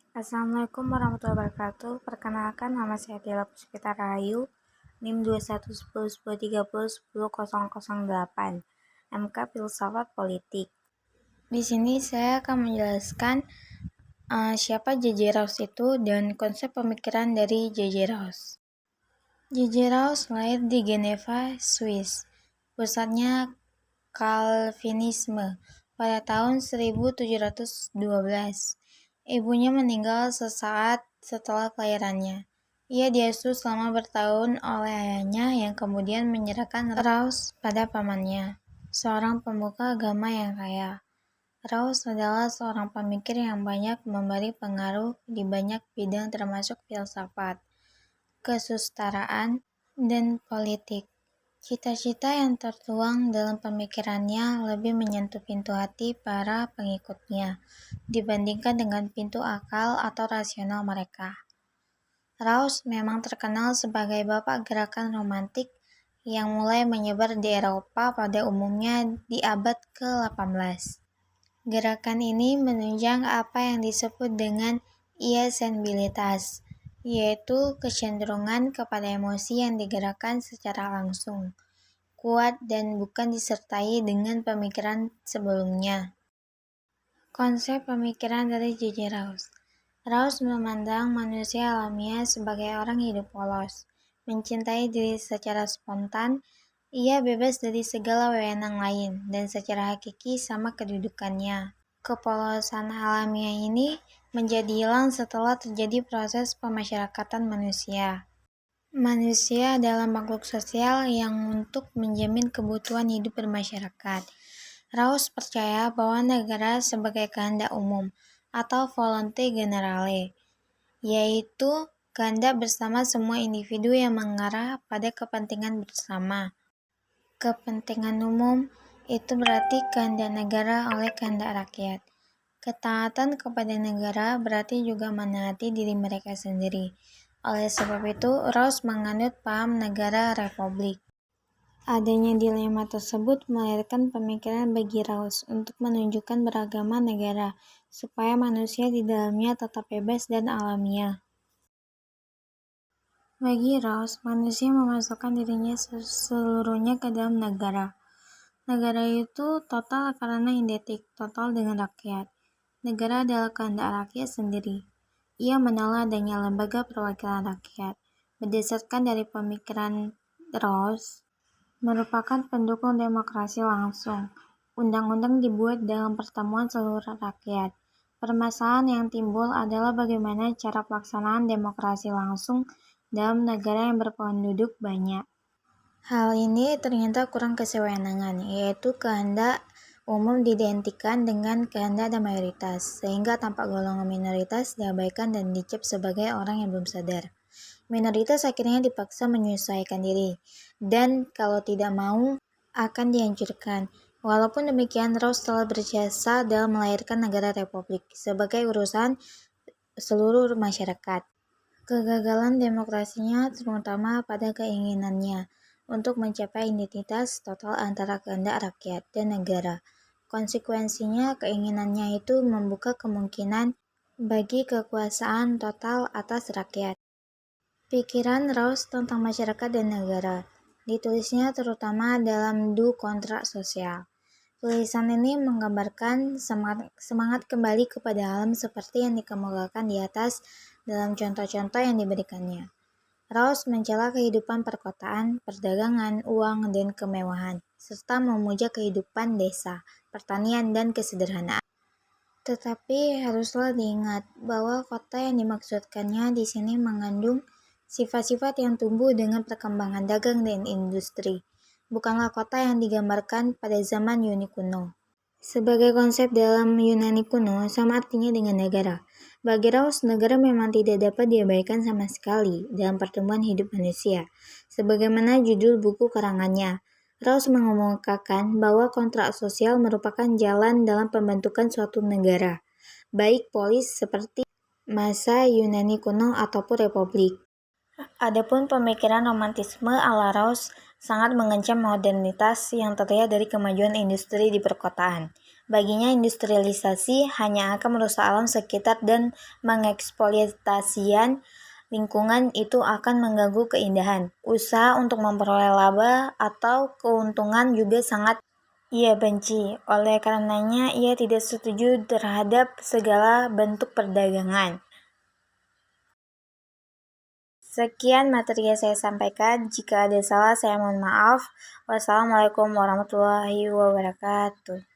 Assalamualaikum warahmatullahi wabarakatuh. Perkenalkan, nama saya Dela Puspita Rahayu, NIM 2110103008, MK Filsafat Politik. Di sini saya akan menjelaskan siapa J.J. Rawls itu dan konsep pemikiran dari J.J. Rawls. J.J. Rawls lahir di Geneva, Swiss. Pusatnya Calvinisme pada tahun 1712. Ibunya meninggal sesaat setelah kelahirannya. Ia diasuh selama bertahun oleh ayahnya yang kemudian menyerahkan Rawls pada pamannya, seorang pemuka agama yang kaya. Rawls adalah seorang pemikir yang banyak memberi pengaruh di banyak bidang termasuk filsafat, kesusastraan, dan politik. Cita-cita yang tertuang dalam pemikirannya lebih menyentuh pintu hati para pengikutnya dibandingkan dengan pintu akal atau rasional mereka. Rawls memang terkenal sebagai bapak gerakan romantik yang mulai menyebar di Eropa pada umumnya di abad ke-18. Gerakan ini menunjang apa yang disebut dengan iasensibilitas, yaitu kecenderungan kepada emosi yang digerakkan secara langsung, kuat, dan bukan disertai dengan pemikiran sebelumnya. Konsep pemikiran dari J.J. Rawls. Rawls memandang manusia alamiah sebagai orang hidup polos, mencintai diri secara spontan, ia bebas dari segala wewenang lain, dan secara hakiki sama kedudukannya. Kepolosan alamiah ini menjadi hilang setelah terjadi proses pemasyarakatan manusia. Manusia adalah makhluk sosial yang untuk menjamin kebutuhan hidup bermasyarakat. Rawls percaya bahwa negara sebagai kehendak umum atau volonté générale, yaitu kehendak bersama semua individu yang mengarah pada kepentingan bersama. Kepentingan umum itu berarti kehendak negara oleh kehendak rakyat. Ketaatan kepada negara berarti juga menaati diri mereka sendiri. Oleh sebab itu, Rawls menganut paham negara republik. Adanya dilema tersebut melahirkan pemikiran bagi Rawls untuk menunjukkan beragama negara, supaya manusia di dalamnya tetap bebas dan alamiah. Bagi Rawls, manusia memasukkan dirinya seluruhnya ke dalam negara. Negara itu total karena identik total dengan rakyat. Negara adalah kehendak rakyat sendiri. Ia menolak adanya lembaga perwakilan rakyat. Berdasarkan dari pemikiran Rawls, merupakan pendukung demokrasi langsung. Undang-undang dibuat dalam pertemuan seluruh rakyat. Permasalahan yang timbul adalah bagaimana cara pelaksanaan demokrasi langsung dalam negara yang berpenduduk banyak. Hal ini ternyata kurang kesewenangan, yaitu kehendak umum diidentikan dengan kehendak mayoritas, sehingga tampak golongan minoritas diabaikan dan dicap sebagai orang yang belum sadar. Minoritas akhirnya dipaksa menyesuaikan diri, dan kalau tidak mau, akan dihancurkan. Walaupun demikian, Rawls telah berjasa dalam melahirkan negara republik sebagai urusan seluruh masyarakat. Kegagalan demokrasinya terutama pada keinginannya untuk mencapai identitas total antara kehendak rakyat dan negara. Konsekuensinya, keinginannya itu membuka kemungkinan bagi kekuasaan total atas rakyat. Pikiran Rawls tentang masyarakat dan negara ditulisnya terutama dalam Du Kontrak Sosial. Tulisan ini menggambarkan semangat kembali kepada alam seperti yang dikemukakan di atas dalam contoh-contoh yang diberikannya. Rawls mencela kehidupan perkotaan, perdagangan, uang, dan kemewahan, serta memuja kehidupan desa, pertanian, dan kesederhanaan. Tetapi haruslah diingat bahwa kota yang dimaksudkannya di sini mengandung sifat-sifat yang tumbuh dengan perkembangan dagang dan industri, bukanlah kota yang digambarkan pada zaman Yunani kuno. Sebagai konsep dalam Yunani kuno, sama artinya dengan negara. Bagi Rawls, negara memang tidak dapat diabaikan sama sekali dalam pertumbuhan hidup manusia. Sebagaimana judul buku karangannya, Rawls mengemukakan bahwa kontrak sosial merupakan jalan dalam pembentukan suatu negara, baik polis seperti masa Yunani kuno ataupun republik. Adapun pemikiran romantisme ala Rawls sangat mengancam modernitas yang terlihat dari kemajuan industri di perkotaan. Baginya industrialisasi hanya akan merusak alam sekitar dan mengeksploitasian lingkungan itu akan mengganggu keindahan. Usaha untuk memperoleh laba atau keuntungan juga sangat ia benci. Oleh karenanya ia tidak setuju terhadap segala bentuk perdagangan. Sekian materi yang saya sampaikan. Jika ada salah, saya mohon maaf. Wassalamualaikum warahmatullahi wabarakatuh.